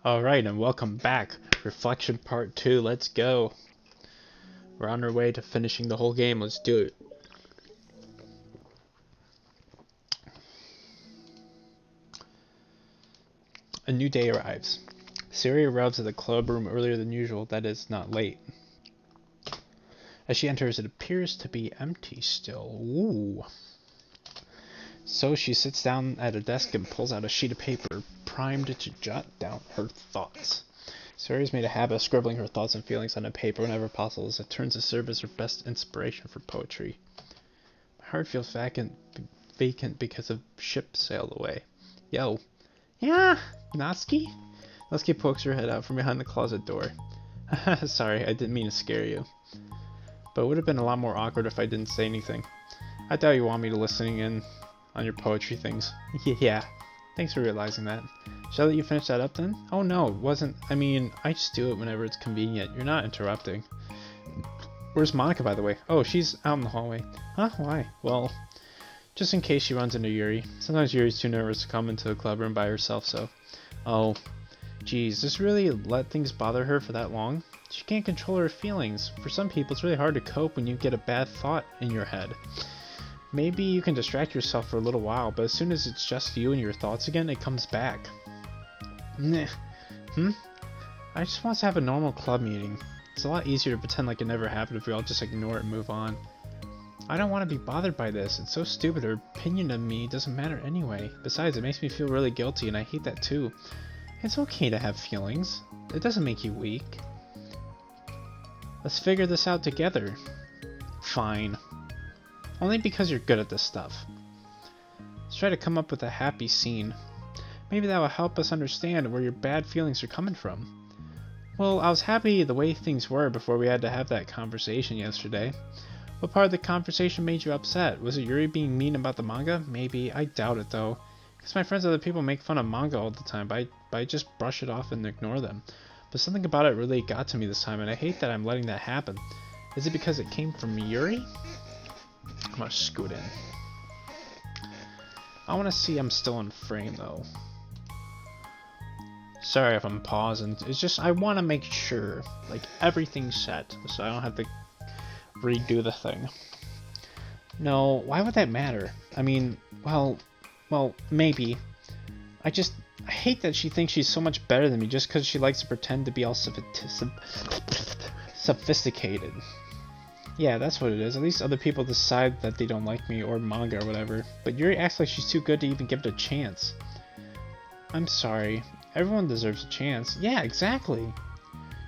Alright, and welcome back. Reflection part 2, let's go. We're on our way to finishing the whole game, let's do it. A new day arrives. Siri arrives at the club room earlier than usual, that is, not late. As she enters, it appears to be empty still. Ooh. So she sits down at a desk and pulls out a sheet of paper, primed to jot down her thoughts. Sari's made a habit of scribbling her thoughts and feelings on a paper whenever possible, as it turns to serve as her best inspiration for poetry. My heart feels vacant because a ship sailed away. Yo. Yeah, Natsuki? Natsuki pokes her head out from behind the closet door. Sorry, I didn't mean to scare you. But it would have been a lot more awkward if I didn't say anything. I doubt you want me to listening in on your poetry things. Yeah, thanks for realizing that. Should I let you finish that up then? Oh no, it wasn't. I mean, I just do it whenever it's convenient. You're not interrupting. Where's Monica, by the way? Oh, she's out in the hallway. Huh? Why? Well, just in case she runs into Yuri. Sometimes Yuri's too nervous to come into the club room by herself, so... Oh, geez, this really let things bother her for that long? She can't control her feelings. For some people, it's really hard to cope when you get a bad thought in your head. Maybe you can distract yourself for a little while, but as soon as it's just you and your thoughts again, it comes back. Meh. I just want to have a normal club meeting. It's a lot easier to pretend like it never happened if we all just ignore it and move on. I don't want to be bothered by this. It's so stupid. Her opinion of me doesn't matter anyway. Besides, it makes me feel really guilty, and I hate that too. It's okay to have feelings. It doesn't make you weak. Let's figure this out together. Fine. Only because you're good at this stuff. Let's try to come up with a happy scene. Maybe that will help us understand where your bad feelings are coming from. Well, I was happy the way things were before we had to have that conversation yesterday. What part of the conversation made you upset? Was it Yuri being mean about the manga? Maybe. I doubt it though. Because my friends and other people make fun of manga all the time, but I just brush it off and ignore them. But something about it really got to me this time, and I hate that I'm letting that happen. Is it because it came from Yuri? I'm gonna scoot in. I want to see I'm still in frame though. Sorry if I'm pausing. It's just I want to make sure like everything's set so I don't have to redo the thing. No, why would that matter? I mean, well, maybe. I hate that she thinks she's so much better than me just because she likes to pretend to be all sophisticated. Yeah, that's what it is. At least other people decide that they don't like me or manga or whatever. But Yuri acts like she's too good to even give it a chance. I'm sorry. Everyone deserves a chance. Yeah, exactly.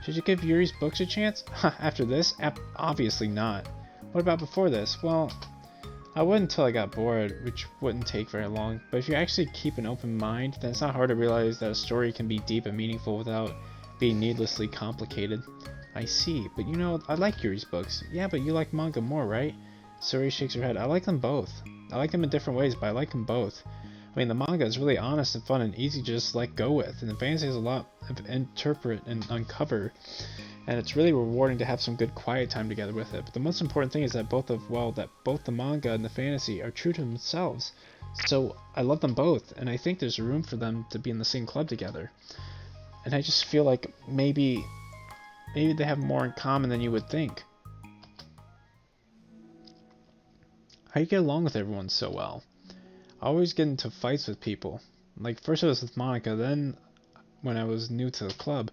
Should you give Yuri's books a chance? After this? Obviously not. What about before this? Well, I would until I got bored, which wouldn't take very long. But if you actually keep an open mind, then it's not hard to realize that a story can be deep and meaningful without being needlessly complicated. I see, but you know, I like Yuri's books. Yeah, but you like manga more, right? Suri shakes her head. I like them both. I like them in different ways, but I like them both. I mean, the manga is really honest and fun and easy to just let go with, and the fantasy has a lot to interpret and uncover, and it's really rewarding to have some good quiet time together with it. But the most important thing is that both the manga and the fantasy are true to themselves. So I love them both, and I think there's room for them to be in the same club together. And I just feel like maybe they have more in common than you would think. How do you get along with everyone so well? I always get into fights with people. Like, first it was with Monica, then when I was new to the club,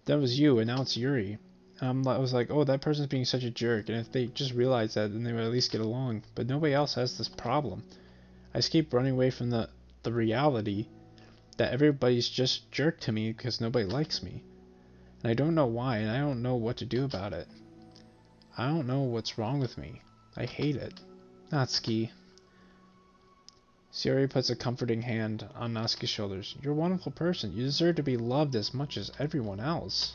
then it was you, and now it's Yuri. And I was like, oh, that person's being such a jerk, and if they just realized that, then they would at least get along. But nobody else has this problem. I just keep running away from the reality that everybody's just jerk to me because nobody likes me. And I don't know why, and I don't know what to do about it. I don't know what's wrong with me. I hate it. Natsuki. Siri puts a comforting hand on Natsuki's shoulders. You're a wonderful person. You deserve to be loved as much as everyone else.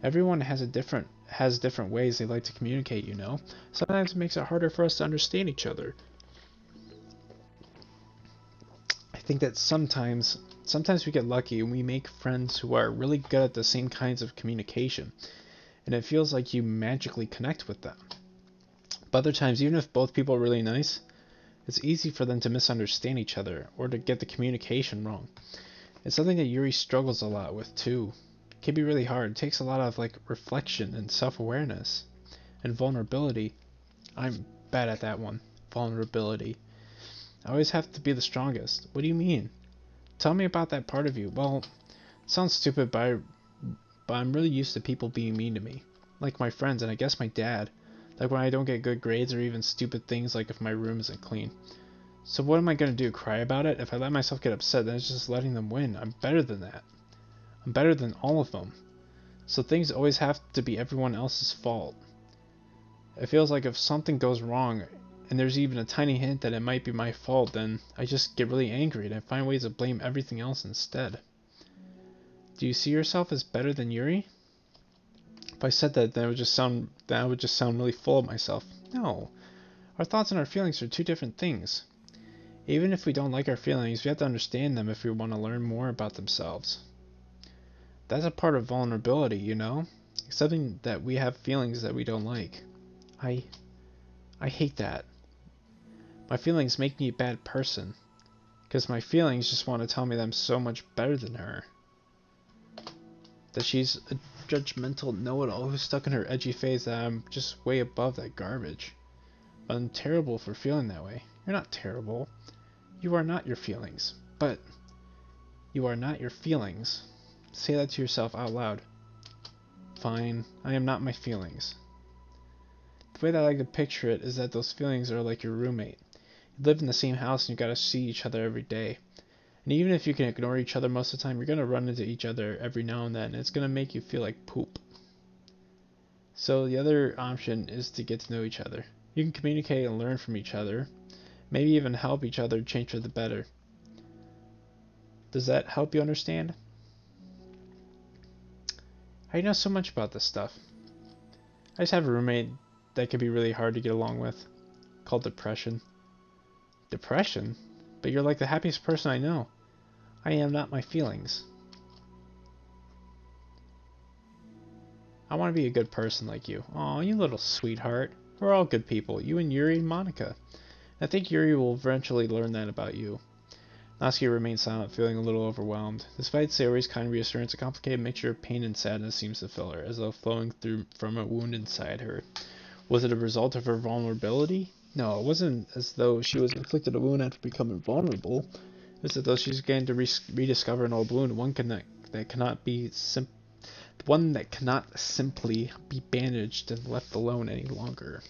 Everyone has different ways they like to communicate, you know. Sometimes it makes it harder for us to understand each other. I think that sometimes we get lucky and we make friends who are really good at the same kinds of communication, and it feels like you magically connect with them. But other times, even if both people are really nice, it's easy for them to misunderstand each other or to get the communication wrong. It's something that Yuri struggles a lot with too. It can be really hard. It takes a lot of reflection and self-awareness and vulnerability. I'm bad at that one. Vulnerability. I always have to be the strongest. What do you mean? Tell me about that part of you. Well, it sounds stupid, but I'm really used to people being mean to me. Like my friends and I guess my dad. Like when I don't get good grades or even stupid things like if my room isn't clean. So what am I going to do? Cry about it? If I let myself get upset, then it's just letting them win. I'm better than that. I'm better than all of them. So things always have to be everyone else's fault. It feels like if something goes wrong, and there's even a tiny hint that it might be my fault, then I just get really angry and I find ways to blame everything else instead. Do you see yourself as better than Yuri? If I said that, then I would just sound really full of myself. No. Our thoughts and our feelings are two different things. Even if we don't like our feelings, we have to understand them if we want to learn more about themselves. That's a part of vulnerability, you know? Accepting that we have feelings that we don't like. I hate that. My feelings make me a bad person. Because my feelings just want to tell me that I'm so much better than her. That she's a judgmental know-it-all who's stuck in her edgy phase, that I'm just way above that garbage. But I'm terrible for feeling that way. You're not terrible. You are not your feelings. But you are not your feelings. Say that to yourself out loud. Fine, I am not my feelings. The way that I like to picture it is that those feelings are like your roommate. You live in the same house and you gotta see each other every day. And even if you can ignore each other most of the time, you're gonna run into each other every now and then, and it's gonna make you feel like poop. So the other option is to get to know each other. You can communicate and learn from each other. Maybe even help each other change for the better. Does that help you understand? How do you know so much about this stuff? I just have a roommate that can be really hard to get along with, called depression. Depression? But you're like the happiest person I know. I am not my feelings. I want to be a good person like you. Aw, you little sweetheart. We're all good people, you and Yuri and Monica. I think Yuri will eventually learn that about you. Natsuki remained silent, feeling a little overwhelmed. Despite Sayori's kind reassurance, a complicated mixture of pain and sadness seems to fill her, as though flowing through from a wound inside her. Was it a result of her vulnerability? No, it wasn't as though she was inflicted a wound after becoming vulnerable. It was as though she's began to rediscover an old wound, one that cannot simply be bandaged and left alone any longer.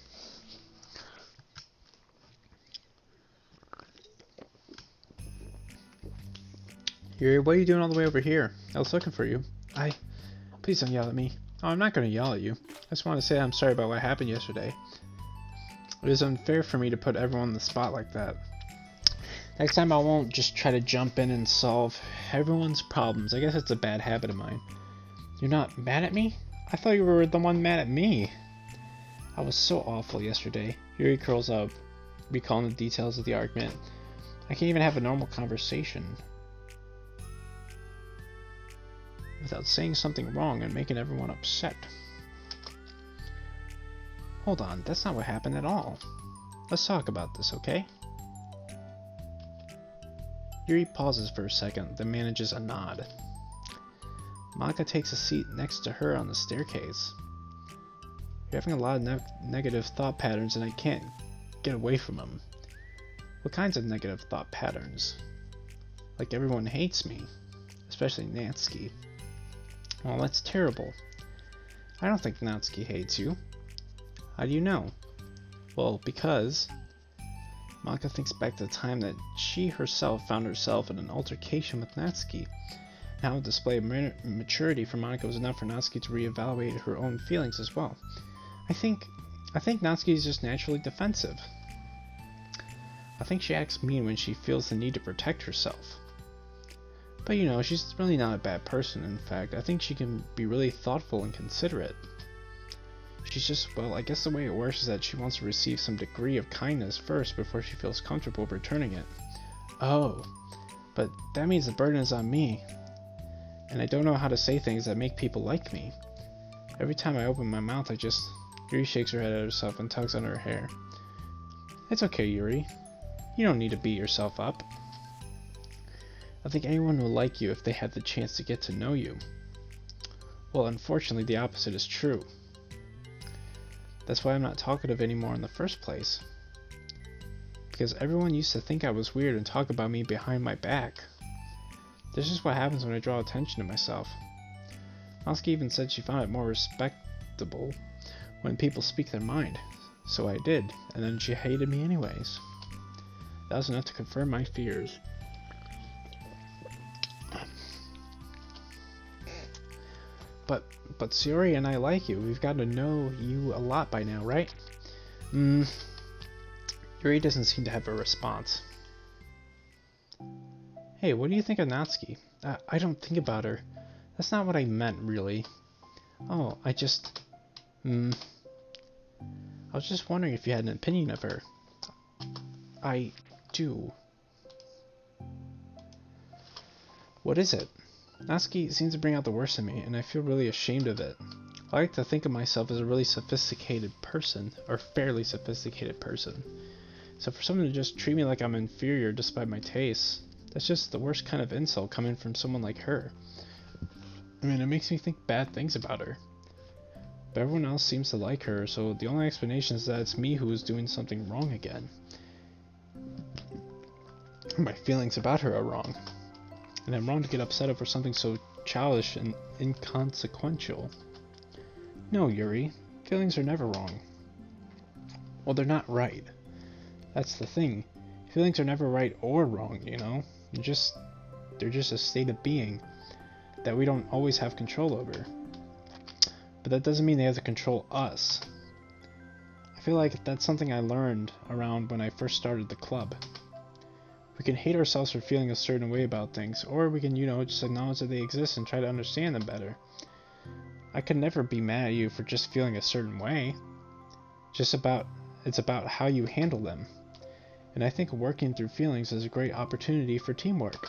Yuri, what are you doing all the way over here? I was looking for you. Please don't yell at me. Oh, I'm not going to yell at you. I just want to say I'm sorry about what happened yesterday. It was unfair for me to put everyone on the spot like that. Next time I won't just try to jump in and solve everyone's problems. I guess it's a bad habit of mine. You're not mad at me? I thought you were the one mad at me. I was so awful yesterday. Yuri curls up, recalling the details of the argument. I can't even have a normal conversation without saying something wrong and making everyone upset. Hold on, that's not what happened at all. Let's talk about this, okay? Yuri pauses for a second, then manages a nod. Monica takes a seat next to her on the staircase. You're having a lot of negative thought patterns and I can't get away from them. What kinds of negative thought patterns? Like everyone hates me, especially Natsuki. Well, that's terrible. I don't think Natsuki hates you. How do you know? Well, because Monica thinks back to the time that she herself found herself in an altercation with Natsuki. Now, a display of maturity for Monica was enough for Natsuki to reevaluate her own feelings as well. I think Natsuki is just naturally defensive. I think she acts mean when she feels the need to protect herself. But you know, she's really not a bad person. In fact, I think she can be really thoughtful and considerate. She's just, well, I guess the way it works is that she wants to receive some degree of kindness first before she feels comfortable returning it. Oh, but that means the burden is on me. And I don't know how to say things that make people like me. Every time I open my mouth, Yuri shakes her head at herself and tugs on her hair. It's okay, Yuri. You don't need to beat yourself up. I think anyone will like you if they had the chance to get to know you. Well, unfortunately, the opposite is true. That's why I'm not talkative anymore in the first place. Because everyone used to think I was weird and talk about me behind my back. This is what happens when I draw attention to myself. Natsuki even said she found it more respectable when people speak their mind. So I did, and then she hated me anyways. That was enough to confirm my fears. But Sayori and I like you. We've gotten to know you a lot by now, right? Yuri doesn't seem to have a response. Hey, what do you think of Natsuki? I don't think about her. That's not what I meant, really. Oh, I was just wondering if you had an opinion of her. I do. What is it? Natsuki seems to bring out the worst in me, and I feel really ashamed of it. I like to think of myself as a really sophisticated person, or fairly sophisticated person. So for someone to just treat me like I'm inferior despite my tastes, that's just the worst kind of insult coming from someone like her. I mean, it makes me think bad things about her. But everyone else seems to like her, so the only explanation is that it's me who is doing something wrong again. My feelings about her are wrong. And I'm wrong to get upset over something so childish and inconsequential. No, Yuri. Feelings are never wrong. Well, they're not right. That's the thing. Feelings are never right or wrong, you know? They're just a state of being that we don't always have control over. But that doesn't mean they have to control us. I feel like that's something I learned around when I first started the club. We can hate ourselves for feeling a certain way about things, or we can, just acknowledge that they exist and try to understand them better. I could never be mad at you for just feeling a certain way. It's about how you handle them. And I think working through feelings is a great opportunity for teamwork.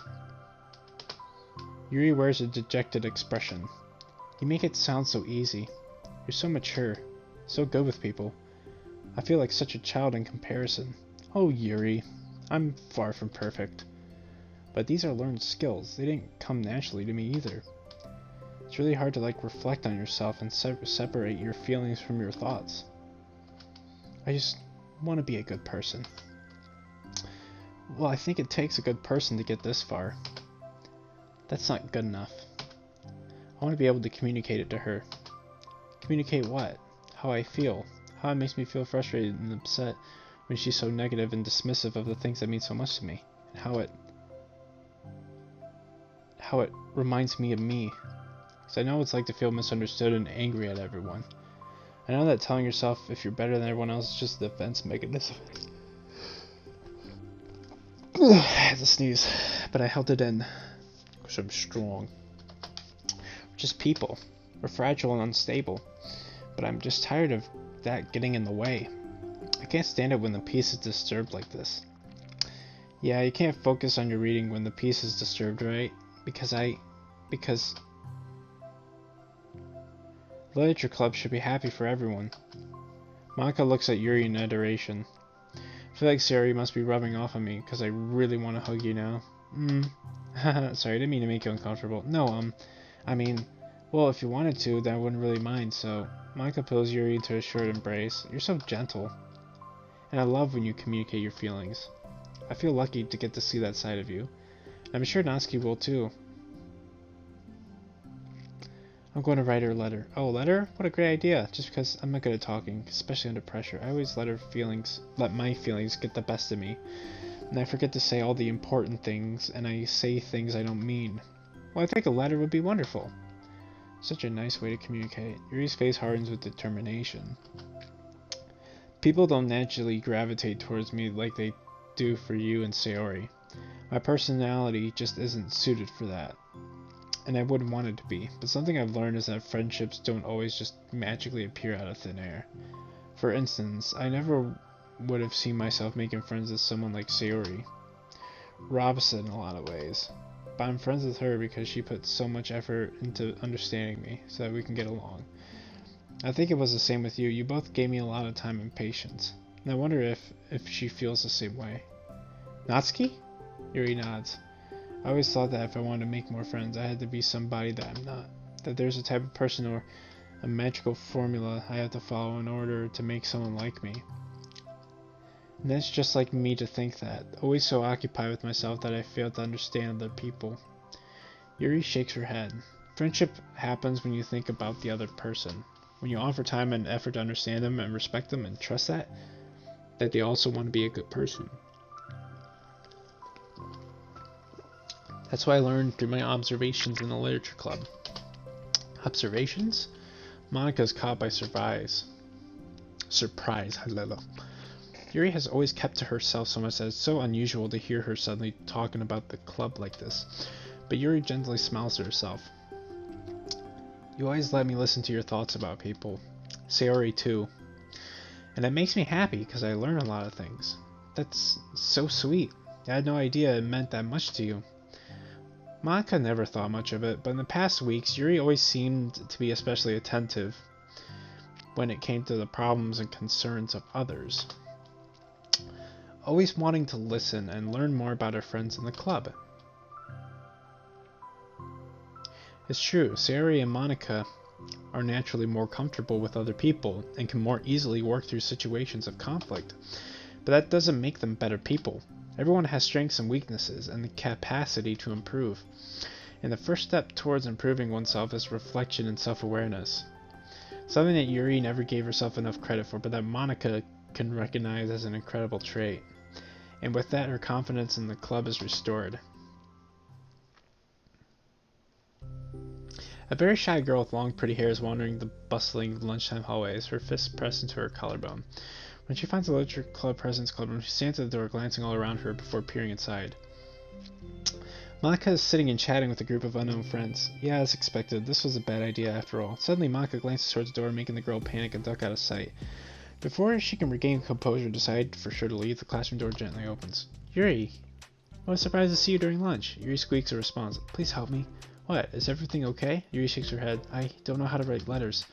Yuri wears a dejected expression. You make it sound so easy. You're so mature, so good with people. I feel like such a child in comparison. Oh, Yuri. I'm far from perfect. But these are learned skills. They didn't come naturally to me either. It's really hard to reflect on yourself and separate your feelings from your thoughts. I just want to be a good person. Well, I think it takes a good person to get this far. That's not good enough. I want to be able to communicate it to her. Communicate what? How I feel. How it makes me feel frustrated and upset when she's so negative and dismissive of the things that mean so much to me. And how it reminds me of me. Because I know what it's like to feel misunderstood and angry at everyone. I know that telling yourself if you're better than everyone else is just a defense mechanism. I had to sneeze, but I held it in. Because I'm strong. We're just people. We're fragile and unstable. But I'm just tired of that getting in the way. I can't stand it when the peace is disturbed like this. Yeah, you can't focus on your reading when the peace is disturbed, right? Because Literature Club should be happy for everyone. Monica looks at Yuri in adoration. I feel like Sayori must be rubbing off on me, because I really want to hug you now. Sorry, I didn't mean to make you uncomfortable. No, I mean, well, if you wanted to, then I wouldn't really mind, so... Monica pulls Yuri into a short embrace. You're so gentle. And I love when you communicate your feelings. I feel lucky to get to see that side of you. And I'm sure Natsuki will too. I'm going to write her a letter. Oh, a letter? What a great idea. Just because I'm not good at talking, especially under pressure. I always let my feelings get the best of me. And I forget to say all the important things, and I say things I don't mean. Well, I think a letter would be wonderful. Such a nice way to communicate. Yuri's face hardens with determination. People don't naturally gravitate towards me like they do for you and Sayori. My personality just isn't suited for that. And I wouldn't want it to be. But something I've learned is that friendships don't always just magically appear out of thin air. For instance, I never would have seen myself making friends with someone like Sayori. We're opposite in a lot of ways. But I'm friends with her because she put so much effort into understanding me so that we can get along. I think it was the same with you. You both gave me a lot of time and patience. And I wonder if she feels the same way. Natsuki? Yuri nods. I always thought that if I wanted to make more friends, I had to be somebody that I'm not. That there's a type of person or a magical formula I have to follow in order to make someone like me. And that's just like me to think that, always so occupied with myself that I fail to understand other people. Yuri shakes her head. Friendship happens when you think about the other person. When you offer time and effort to understand them and respect them and trust that they also want to be a good person. That's what I learned through my observations in the literature club. Observations? Monika's caught by surprise. Yuri has always kept to herself so much that it's so unusual to hear her suddenly talking about the club like this. But Yuri gently smiles to herself. You always let me listen to your thoughts about people. Sayori too. And it makes me happy because I learn a lot of things. That's so sweet. I had no idea it meant that much to you. Monika never thought much of it, but in the past weeks, Yuri always seemed to be especially attentive when it came to the problems and concerns of others. Always wanting to listen and learn more about her friends in the club. It's true, Sayori and Monika are naturally more comfortable with other people and can more easily work through situations of conflict. But that doesn't make them better people. Everyone has strengths and weaknesses and the capacity to improve. And the first step towards improving oneself is reflection and self-awareness. Something that Yuri never gave herself enough credit for, but that Monika can recognize as an incredible trait. And with that, her confidence in the club is restored. A very shy girl with long pretty hair is wandering the bustling lunchtime hallways, her fists pressed into her collarbone. When she finds the literature club president's clubroom, she stands at the door, glancing all around her before peering inside. Monika is sitting and chatting with a group of unknown friends. Yeah, as expected, this was a bad idea after all. Suddenly, Monika glances towards the door, making the girl panic and duck out of sight. Before she can regain composure and decide for sure to leave, the classroom door gently opens. Yuri! What a surprise to see you during lunch. Yuri squeaks a response. Please help me. What? Is everything okay? Yuri shakes her head. I don't know how to write letters.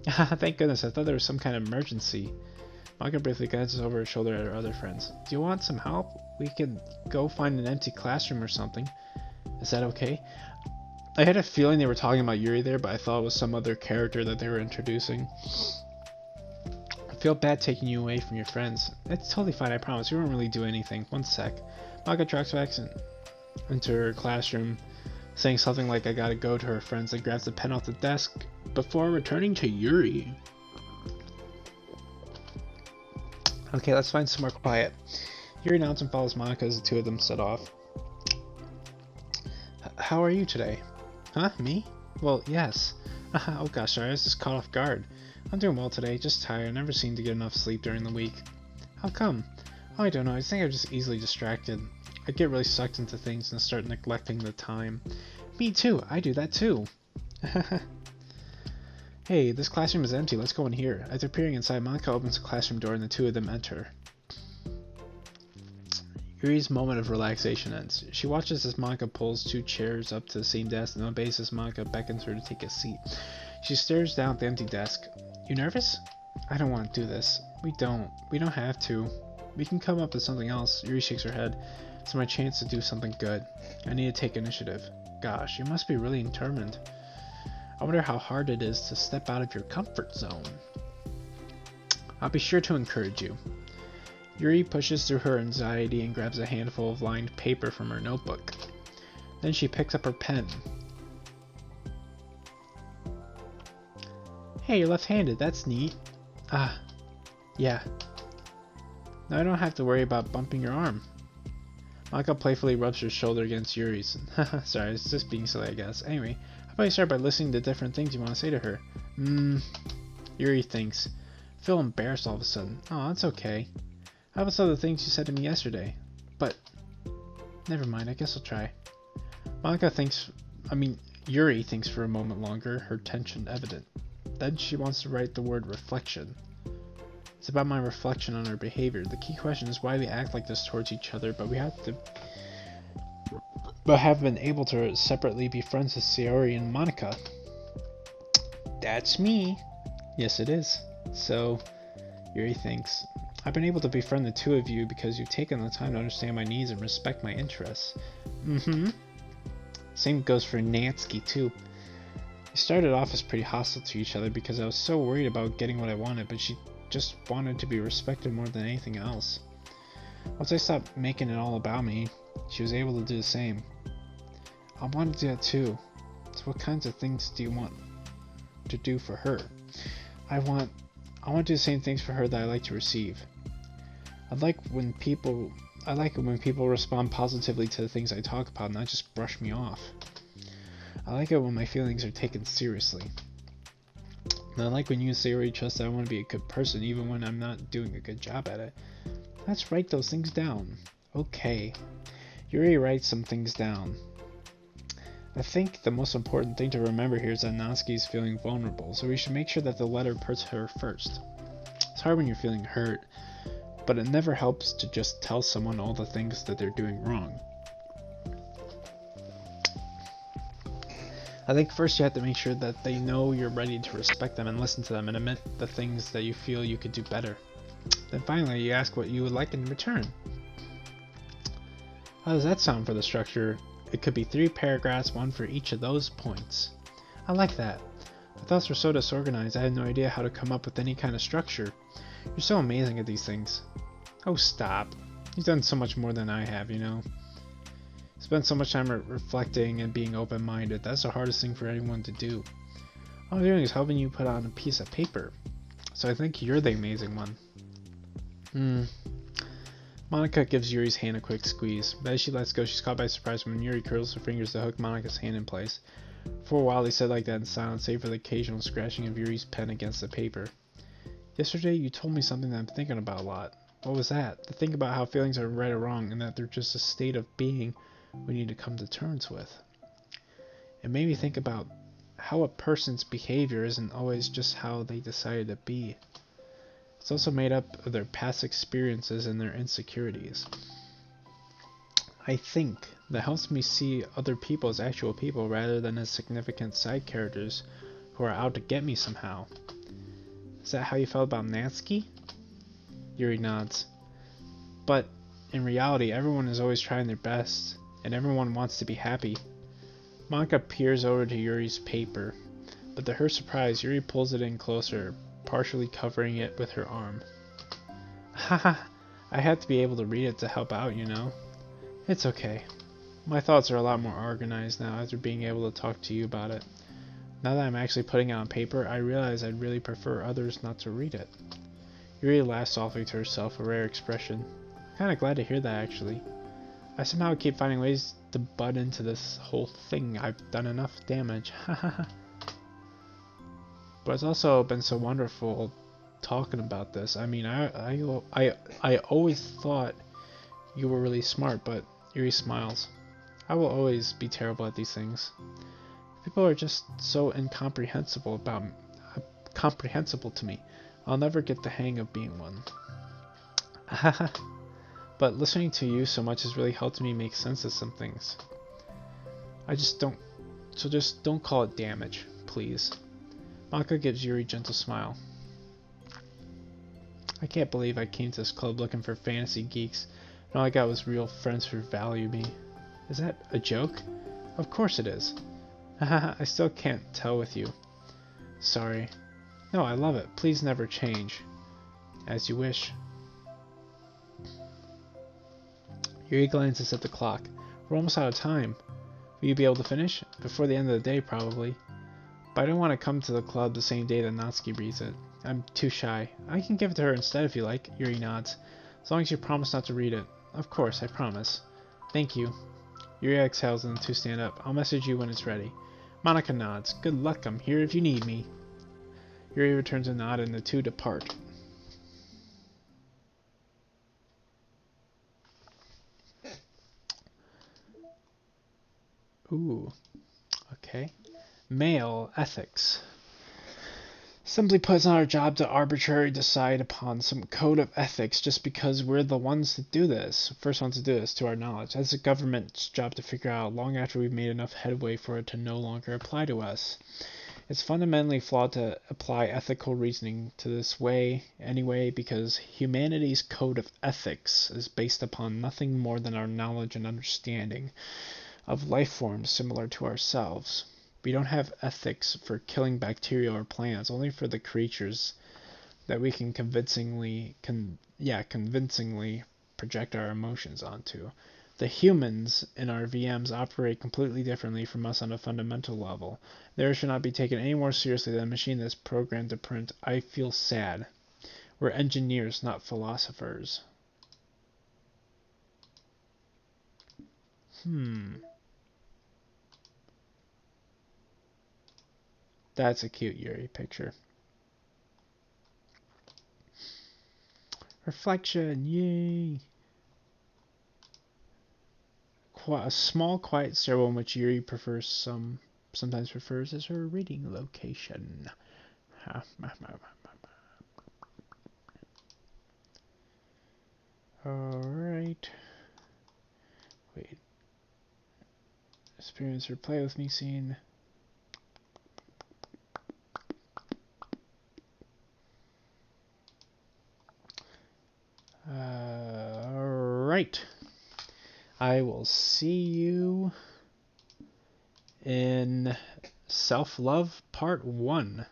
Thank goodness, I thought there was some kind of emergency. Monika briefly glances over her shoulder at her other friends. Do you want some help? We can go find an empty classroom or something. Is that okay? I had a feeling they were talking about Yuri there, but I thought it was some other character that they were introducing. I feel bad taking you away from your friends. It's totally fine, I promise. We won't really do anything. One sec. Monika tracks back into her classroom, saying something like I gotta go to her friends, and grabs the pen off the desk before returning to Yuri. Okay, let's find somewhere quiet. Yuri nods and follows Monika as the two of them set off. How are you today? Huh? Me? Well, yes. Oh gosh, sorry, I was just caught off guard. I'm doing well today, just tired. I never seem to get enough sleep during the week. How come? Oh, I don't know, I think I'm just easily distracted. I get really sucked into things and start neglecting the time. Me too, I do that too. Hey, this classroom is empty, let's go in here. After peering inside, Monika opens the classroom door and the two of them enter. Yuri's moment of relaxation ends. She watches as Monika pulls two chairs up to the same desk and obeys as Monika beckons her to take a seat. She stares down at the empty desk. You nervous? I don't want to do this. We don't have to. We can come up with something else. Yuri shakes her head. It's my chance to do something good. I need to take initiative. Gosh, you must be really determined. I wonder how hard it is to step out of your comfort zone. I'll be sure to encourage you. Yuri pushes through her anxiety and grabs a handful of lined paper from her notebook. Then she picks up her pen. Hey, you're left-handed. That's neat. Ah, yeah. Now I don't have to worry about bumping your arm. Monika playfully rubs her shoulder against Yuri's. Sorry, it's just being silly, I guess. Anyway, how about you start by listening to different things you want to say to her? Yuri thinks. I feel embarrassed all of a sudden. Oh, that's okay. How about some of the things you said to me yesterday? But, never mind, I guess I'll try. Yuri thinks for a moment longer, her tension evident. Then she wants to write the word reflection. It's about my reflection on our behavior. The key question is why we act like this towards each other, but have been able to separately be friends with Sayori and Monika. That's me. Yes, it is. So, Yuri thinks, I've been able to befriend the two of you because you've taken the time to understand my needs and respect my interests. Same goes for Natsuki too. We started off as pretty hostile to each other because I was so worried about getting what I wanted, but she just wanted to be respected more than anything else. Once I stopped making it all about me, she was able to do the same. I want to do that too. So what kinds of things do you want to do for her? I want to do the same things for her that I like to receive. I like it when people respond positively to the things I talk about, not just brush me off. I like it when my feelings are taken seriously. And I like when you and Sayori trust that I want to be a good person even when I'm not doing a good job at it. Let's write those things down. Okay. Yuri writes some things down. I think the most important thing to remember here is that Natsuki is feeling vulnerable, so we should make sure that the letter puts her first. It's hard when you're feeling hurt, but it never helps to just tell someone all the things that they're doing wrong. I think first you have to make sure that they know you're ready to respect them and listen to them and admit the things that you feel you could do better. Then finally, you ask what you would like in return. How does that sound for the structure? It could be 3 paragraphs, 1 for each of those points. I like that. My thoughts were so disorganized I had no idea how to come up with any kind of structure. You're so amazing at these things. Oh, stop. You've done so much more than I have, you know. Spent so much time reflecting and being open-minded. That's the hardest thing for anyone to do. All I'm doing is helping you put on a piece of paper. So I think you're the amazing one. Monika gives Yuri's hand a quick squeeze, but as she lets go, she's caught by surprise when Yuri curls her fingers to hook Monika's hand in place. For a while they sit like that in silence, save for the occasional scratching of Yuri's pen against the paper. Yesterday you told me something that I'm thinking about a lot. What was that? To think about how feelings are right or wrong, and that they're just a state of being we need to come to terms with. It made me think about how a person's behavior isn't always just how they decided to be. It's also made up of their past experiences and their insecurities. I think that helps me see other people as actual people rather than as significant side characters who are out to get me somehow. Is that how you felt about Natsuki? Yuri nods. But in reality, everyone is always trying their best, and everyone wants to be happy. Monika peers over to Yuri's paper, but to her surprise, Yuri pulls it in closer, partially covering it with her arm. Haha, I had to be able to read it to help out, you know. It's okay. My thoughts are a lot more organized now after being able to talk to you about it. Now that I'm actually putting it on paper, I realize I'd really prefer others not to read it. Yuri laughs softly to herself, a rare expression. I'm kinda glad to hear that, actually. I somehow keep finding ways to butt into this whole thing. I've done enough damage. Hahaha. But it's also been so wonderful talking about this. I mean, I always thought you were really smart, but Yuri smiles. I will always be terrible at these things. People are just so incomprehensible comprehensible to me. I'll never get the hang of being one. Haha. But listening to you so much has really helped me make sense of some things. Just don't call it damage, please. Monika gives Yuri a gentle smile. I can't believe I came to this club looking for fantasy geeks, and all I got was real friends who value me. Is that a joke? Of course it is. Haha, I still can't tell with you. Sorry. No, I love it. Please never change. As you wish. Yuri glances at the clock. We're almost out of time. Will you be able to finish? Before the end of the day, probably. But I don't want to come to the club the same day that Natsuki reads it. I'm too shy. I can give it to her instead if you like. Yuri nods. As long as you promise not to read it. Of course, I promise. Thank you. Yuri exhales and the two stand up. I'll message you when it's ready. Monika nods. Good luck, I'm here if you need me. Yuri returns a nod and the two depart. Ooh. Okay. Male ethics. Simply put, it's not our job to arbitrarily decide upon some code of ethics just because we're the ones to do this. First ones to do this, to our knowledge. That's the government's job to figure out long after we've made enough headway for it to no longer apply to us. It's fundamentally flawed to apply ethical reasoning to this way anyway, because humanity's code of ethics is based upon nothing more than our knowledge and understanding of life forms similar to ourselves. We don't have ethics for killing bacteria or plants, only for the creatures that we can convincingly project our emotions onto. The humans in our VMs operate completely differently from us on a fundamental level. Theirs should not be taken any more seriously than a machine that's programmed to print "I feel sad." We're engineers, not philosophers. That's a cute Yuri picture. Reflection, yay! A small, quiet stairwell in which Yuri sometimes prefers as her reading location. Alright. Wait. Experience or play with me scene. Alright. I will see you in Self-Love Part 1.